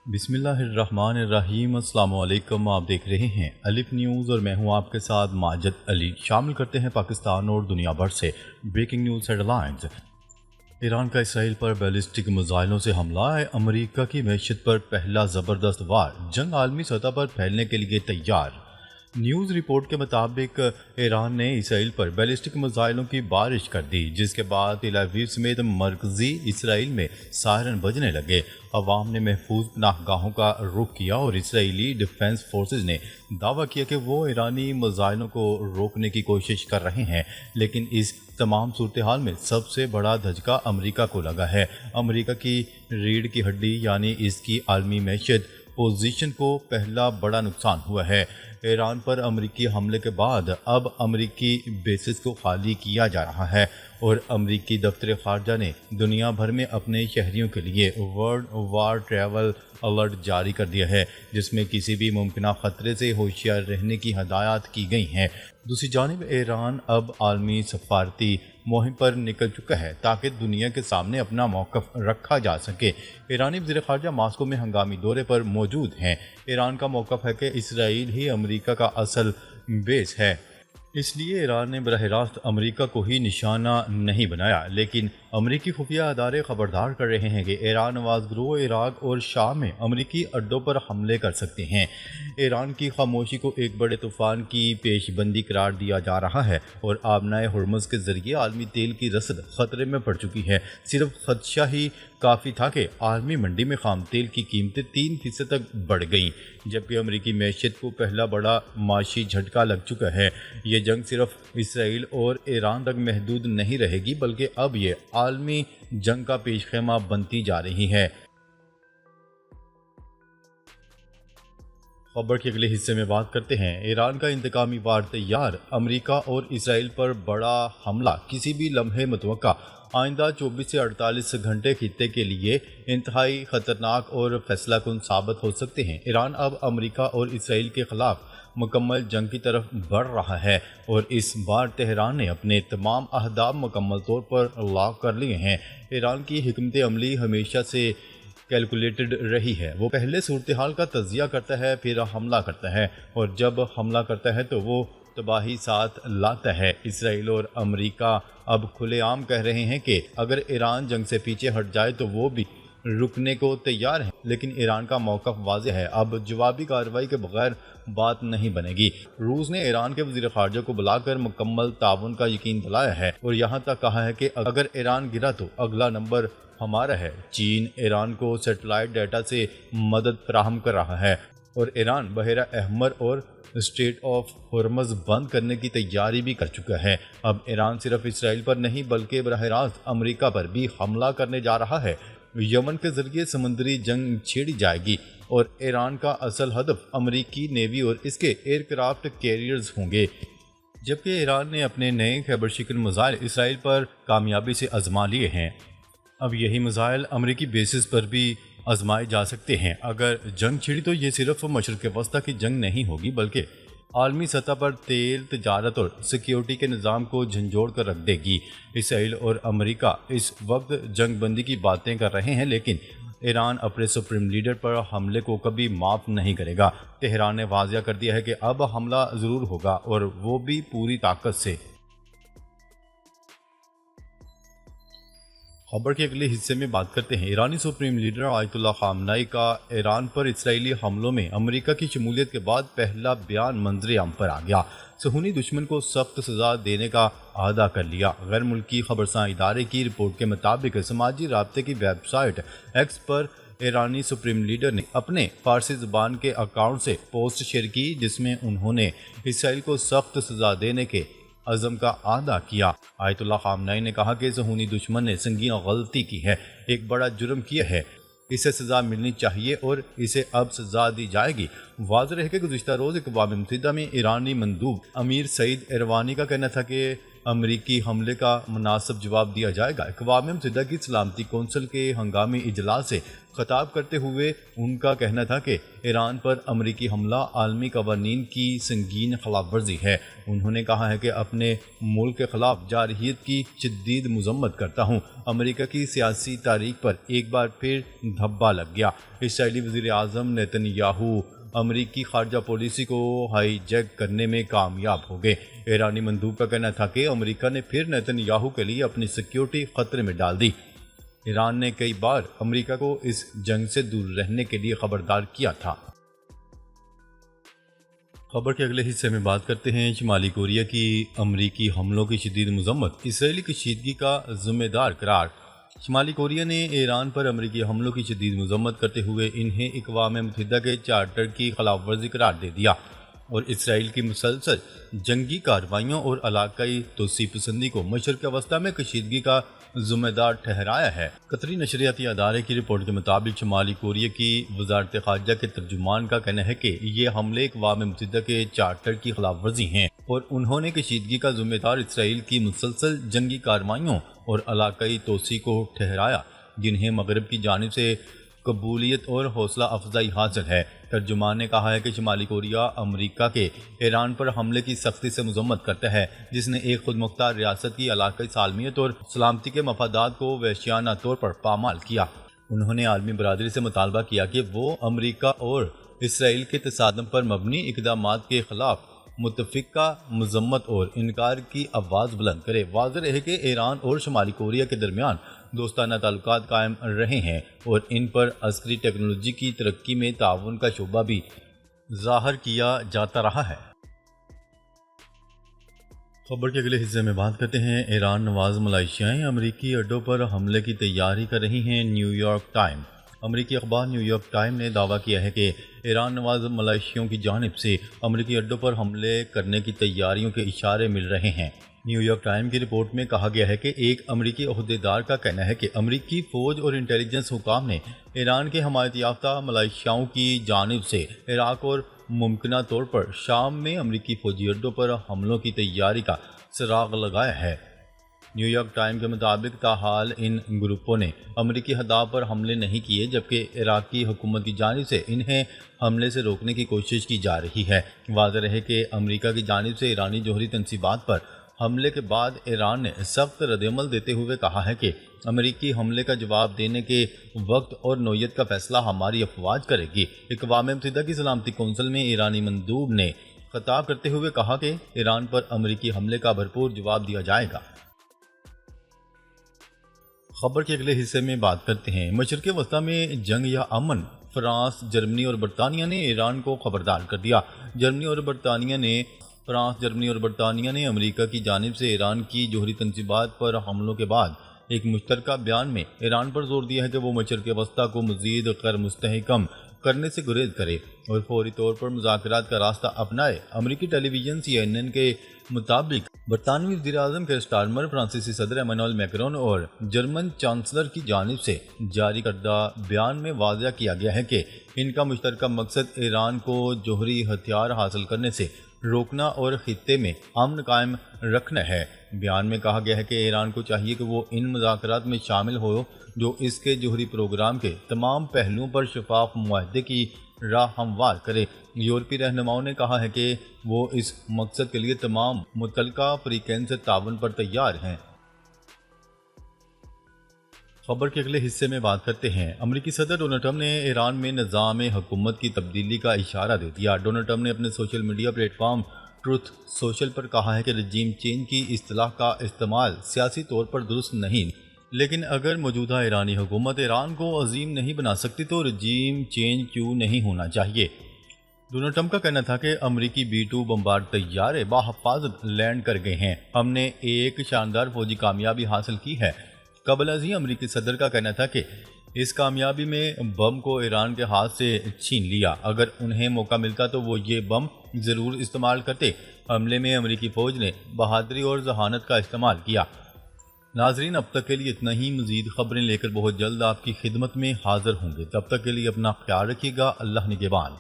بسم اللہ الرحمن الرحیم۔ السلام علیکم، آپ دیکھ رہے ہیں الف نیوز اور میں ہوں آپ کے ساتھ ماجد علی۔ شامل کرتے ہیں پاکستان اور دنیا بھر سے breaking news headlines. Iran کا اسرائیل پر بیلسٹک میزائلوں سے حملہ ہے۔ امریکہ کی معیشت پر پہلا زبردست وار، جنگ عالمی سطح پر پھیلنے کے لیے تیار۔ نیوز رپورٹ کے مطابق ایران نے اسرائیل پر بیلسٹک میزائلوں کی بارش کر دی، جس کے بعد تل ابیب سمیت مرکزی اسرائیل میں سائرن بجنے لگے۔ عوام نے محفوظ پناہ گاہوں کا رخ کیا اور اسرائیلی ڈیفنس فورسز نے دعویٰ کیا کہ وہ ایرانی میزائلوں کو روکنے کی کوشش کر رہے ہیں، لیکن اس تمام صورتحال میں سب سے بڑا دھچکا امریکہ کو لگا ہے۔ امریکہ کی ریڑھ کی ہڈی یعنی اس کی عالمی معیشت پوزیشن کو پہلا بڑا نقصان ہوا ہے۔ ایران پر امریکی حملے کے بعد اب امریکی بیسز کو خالی کیا جا رہا ہے اور امریکی دفتر خارجہ نے دنیا بھر میں اپنے شہریوں کے لیے ورلڈ وار ٹریول الرٹ جاری کر دیا ہے، جس میں کسی بھی ممکنہ خطرے سے ہوشیار رہنے کی ہدایات کی گئی ہیں۔ دوسری جانب ایران اب عالمی سفارتی مہم پر نکل چکا ہے تاکہ دنیا کے سامنے اپنا موقف رکھا جا سکے۔ ایرانی وزیر خارجہ ماسکو میں ہنگامی دورے پر موجود ہیں۔ ایران کا موقف ہے کہ اسرائیل ہی امریکہ کا اصل بیس ہے، اس لیے ایران نے براہ راست امریکہ کو ہی نشانہ نہیں بنایا، لیکن امریکی خفیہ ادارے خبردار کر رہے ہیں کہ ایران نواز گروہ عراق اور شام میں امریکی اڈوں پر حملے کر سکتے ہیں۔ ایران کی خاموشی کو ایک بڑے طوفان کی پیش بندی قرار دیا جا رہا ہے اور آبنائے ہرمز کے ذریعے عالمی تیل کی رسد خطرے میں پڑ چکی ہے۔ صرف خدشہ ہی کافی تھا کہ عالمی منڈی میں خام تیل کی قیمتیں 3% تک بڑھ گئیں، جبکہ امریکی معیشت کو پہلا بڑا معاشی جھٹکا لگ چکا ہے۔ یہ جنگ صرف اسرائیل اور ایران تک محدود نہیں رہے گی، بلکہ اب یہ عالمی جنگ کا پیش خیمہ بنتی جا رہی ہے۔ خبر کے اگلے حصے میں بات کرتے ہیں ایران کا انتقامی وار تیار، امریکہ اور اسرائیل پر بڑا حملہ کسی بھی لمحے متوقع۔ آئندہ 24 سے 48 گھنٹے خطے کے لیے انتہائی خطرناک اور فیصلہ کن ثابت ہو سکتے ہیں۔ ایران اب امریکہ اور اسرائیل کے خلاف مکمل جنگ کی طرف بڑھ رہا ہے اور اس بار تہران نے اپنے تمام اہداف مکمل طور پر لاک کر لیے ہیں۔ ایران کی حکمت عملی ہمیشہ سے کیلکولیٹڈ رہی ہے۔ وہ پہلے صورتحال کا تجزیہ کرتا ہے، پھر حملہ کرتا ہے، اور جب حملہ کرتا ہے تو وہ تباہی ساتھ لاتا ہے۔ اسرائیل اور امریکہ اب کھلے عام کہہ رہے ہیں کہ اگر ایران جنگ سے پیچھے ہٹ جائے تو وہ بھی رکنے کو تیار ہیں، لیکن ایران کا موقف واضح ہے، اب جوابی کارروائی کے بغیر بات نہیں بنے گی۔ روس نے ایران کے وزیر خارجہ کو بلا کر مکمل تعاون کا یقین دلایا ہے اور یہاں تک کہا ہے کہ اگر ایران گرا تو اگلا نمبر ہمارا ہے۔ چین ایران کو سیٹلائٹ ڈیٹا سے مدد فراہم کر رہا ہے اور ایران بحیرہ احمر اور اسٹریٹ آف ہرمز بند کرنے کی تیاری بھی کر چکا ہے۔ اب ایران صرف اسرائیل پر نہیں بلکہ براہ راست امریکہ پر بھی حملہ کرنے جا رہا ہے۔ یمن کے ذریعے سمندری جنگ چھیڑی جائے گی اور ایران کا اصل ہدف امریکی نیوی اور اس کے ایئر کرافٹ کیریئرز ہوں گے، جبکہ ایران نے اپنے نئے خیبر شکن میزائل اسرائیل پر کامیابی سے آزما لیے ہیں۔ اب یہی میزائل امریکی بیسز پر بھی آزمائے جا سکتے ہیں۔ اگر جنگ چھڑی تو یہ صرف مشرق وسطیٰ کی جنگ نہیں ہوگی، بلکہ عالمی سطح پر تیل، تجارت اور سیکیورٹی کے نظام کو جھنجھوڑ کر رکھ دے گی۔ اسرائیل اور امریکہ اس وقت جنگ بندی کی باتیں کر رہے ہیں، لیکن ایران اپنے سپریم لیڈر پر حملے کو کبھی معاف نہیں کرے گا۔ تہران نے واضح کر دیا ہے کہ اب حملہ ضرور ہوگا اور وہ بھی پوری طاقت سے۔ خبر کے اگلے حصے میں بات کرتے ہیں ایرانی سپریم لیڈر آیت اللہ خامنائی کا ایران پر اسرائیلی حملوں میں امریکہ کی شمولیت کے بعد پہلا بیان منظر عام پر آ گیا۔ صہیونی دشمن کو سخت سزا دینے کا عہدہ کر لیا۔ غیر ملکی خبرساں ادارے کی رپورٹ کے مطابق سماجی رابطے کی ویب سائٹ ایکس پر ایرانی سپریم لیڈر نے اپنے فارسی زبان کے اکاؤنٹ سے پوسٹ شیئر کی، جس میں انہوں نے اسرائیل کو سخت سزا دینے کے عزم کا اعادہ کیا۔ آیت اللہ خامنائی نے کہا کہ صہیونی دشمن نے سنگین غلطی کی ہے، ایک بڑا جرم کیا ہے، اسے سزا ملنی چاہیے اور اسے اب سزا دی جائے گی۔ واضح ہے کہ گزشتہ روز اقوام متحدہ میں ایرانی مندوب امیر سعید ایروانی کا کہنا تھا کہ امریکی حملے کا مناسب جواب دیا جائے گا۔ اقوام متحدہ کی سلامتی کونسل کے ہنگامی اجلاس سے خطاب کرتے ہوئے ان کا کہنا تھا کہ ایران پر امریکی حملہ عالمی قوانین کی سنگین خلاف ورزی ہے۔ انہوں نے کہا ہے کہ اپنے ملک کے خلاف جارحیت کی شدید مذمت کرتا ہوں۔ امریکہ کی سیاسی تاریخ پر ایک بار پھر دھبا لگ گیا۔ اسرائیلی وزیر اعظم نیتن یاہو امریکی خارجہ پالیسی کو ہائی جیک کرنے میں کامیاب ہو گئے۔ ایرانی مندوب کا کہنا تھا کہ امریکہ نے پھر نیتن یاہو کے لیے اپنی سیکیورٹی خطرے میں ڈال دی۔ ایران نے کئی بار امریکہ کو اس جنگ سے دور رہنے کے لیے خبردار کیا تھا۔ خبر کے اگلے حصے میں بات کرتے ہیں شمالی کوریا کی امریکی حملوں کی شدید مذمت، اسرائیلی کشیدگی کا ذمہ دار قرار۔ شمالی کوریا نے ایران پر امریکی حملوں کی شدید مذمت کرتے ہوئے انہیں اقوام متحدہ کے چارٹر کی خلاف ورزی قرار دے دیا اور اسرائیل کی مسلسل جنگی کارروائیوں اور علاقائی توسیع پسندی کو مشرق وسطی میں کشیدگی کا ذمہ دار ٹھہرایا ہے۔ قطری نشریاتی ادارے کی رپورٹ کے مطابق شمالی کوریا کی وزارت خارجہ کے ترجمان کا کہنا ہے کہ یہ حملے اقوام متحدہ کے چارٹر کی خلاف ورزی ہیں اور انہوں نے کشیدگی کا ذمہ دار اسرائیل کی مسلسل جنگی کارروائیوں اور علاقائی توسیع کو ٹھہرایا، جنہیں مغرب کی جانب سے قبولیت اور حوصلہ افزائی حاصل ہے۔ ترجمان نے کہا ہے کہ شمالی کوریا امریکہ کے ایران پر حملے کی سختی سے مذمت کرتا ہے، جس نے ایک خود مختار ریاست کی علاقائی سالمیت اور سلامتی کے مفادات کو وحشیانہ طور پر پامال کیا۔ انہوں نے عالمی برادری سے مطالبہ کیا کہ وہ امریکہ اور اسرائیل کے تصادم پر مبنی اقدامات کے خلاف متفقہ مذمت اور انکار کی آواز بلند کرے۔ واضح رہے کہ ایران اور شمالی کوریا کے درمیان دوستانہ تعلقات قائم رہے ہیں اور ان پر عسکری ٹیکنالوجی کی ترقی میں تعاون کا شعبہ بھی ظاہر کیا جاتا رہا ہے۔ خبر کے اگلے حصے میں بات کرتے ہیں ایران نواز ملائیشیائیں امریکی اڈوں پر حملے کی تیاری کر رہی ہیں۔ نیو یارک ٹائم امریکی اخبار نیو یارک ٹائم نے دعویٰ کیا ہے کہ ایران نواز ملائیشیوں کی جانب سے امریکی اڈوں پر حملے کرنے کی تیاریوں کے اشارے مل رہے ہیں۔ نیو یارک ٹائم کی رپورٹ میں کہا گیا ہے کہ ایک امریکی عہدیدار کا کہنا ہے کہ امریکی فوج اور انٹیلیجنس حکام نے ایران کے حمایت یافتہ ملائیشیاؤں کی جانب سے عراق اور ممکنہ طور پر شام میں امریکی فوجی اڈوں پر حملوں کی تیاری کا سراغ لگایا ہے۔ نیو یارک ٹائم کے مطابق تاحال ان گروپوں نے امریکی اہداف پر حملے نہیں کیے، جبکہ عراقی حکومت کی جانب سے انہیں حملے سے روکنے کی کوشش کی جا رہی ہے۔ واضح رہے کہ امریکہ کی جانب سے ایرانی جوہری تنصیبات پر حملے کے بعد ایران نے سخت ردعمل دیتے ہوئے کہا ہے کہ امریکی حملے کا جواب دینے کے وقت اور نوعیت کا فیصلہ ہماری افواج کرے گی۔ اقوام متحدہ کی سلامتی کونسل میں ایرانی مندوب نے خطاب کرتے ہوئے کہا کہ ایران پر امریکی حملے کا بھرپور جواب دیا جائے گا۔ خبر کے اگلے حصے میں بات کرتے ہیں مشرق وسطی میں جنگ یا امن۔ فرانس، جرمنی اور برطانیہ نے ایران کو خبردار کر دیا۔ فرانس، جرمنی اور برطانیہ نے امریکہ کی جانب سے ایران کی جوہری تنصیبات پر حملوں کے بعد ایک مشترکہ بیان میں ایران پر زور دیا ہے کہ وہ مشرق وسطی کو مزید غیر مستحکم کرنے سے گریز کرے اور فوری طور پر مذاکرات کا راستہ اپنائے۔ امریکی ٹیلی ویژن CNN کے مطابق برطانوی وزیر اعظم کیر سٹارمر، فرانسیسی صدر ایمانوئل میکرون اور جرمن چانسلر کی جانب سے جاری کردہ بیان میں واضح کیا گیا ہے کہ ان کا مشترکہ مقصد ایران کو جوہری ہتھیار حاصل کرنے سے روکنا اور خطے میں امن قائم رکھنا ہے۔ بیان میں کہا گیا ہے کہ ایران کو چاہیے کہ وہ ان مذاکرات میں شامل ہو جو اس کے جوہری پروگرام کے تمام پہلوؤں پر شفاف معاہدے کی راہ ہموار کرے۔ یورپی رہنماؤں نے کہا ہے کہ وہ اس مقصد کے لیے تمام متعلقہ فریقین سے تعاون پر تیار ہیں۔ خبر کے اگلے حصے میں بات کرتے ہیں امریکی صدر ڈونلڈ ٹرمپ نے ایران میں نظام حکومت کی تبدیلی کا اشارہ دے دیا۔ ڈونلڈ ٹرمپ نے اپنے social media platform Truth Social پر کہا ہے کہ رجیم چینج کی اصطلاح کا استعمال سیاسی طور پر درست نہیں، لیکن اگر موجودہ ایرانی حکومت ایران کو عظیم نہیں بنا سکتی تو رجیم چینج کیوں نہیں ہونا چاہیے۔ ڈونلڈ ٹرمپ کا کہنا تھا کہ امریکی B-2 بمبارڈ طیارے بحفاظت لینڈ کر گئے ہیں، ہم نے ایک شاندار فوجی کامیابی حاصل کی ہے۔ قبل ازیں امریکی صدر کا کہنا تھا کہ اس کامیابی میں بم کو ایران کے ہاتھ سے چھین لیا، اگر انہیں موقع ملتا تو وہ یہ بم ضرور استعمال کرتے۔ حملے میں امریکی فوج نے بہادری اور ذہانت کا استعمال کیا۔ ناظرین، اب تک کے لیے اتنا ہی، مزید خبریں لے کر بہت جلد آپ کی خدمت میں حاضر ہوں گے۔ تب تک کے لیے اپنا خیال رکھیے گا۔ اللہ نگہبان۔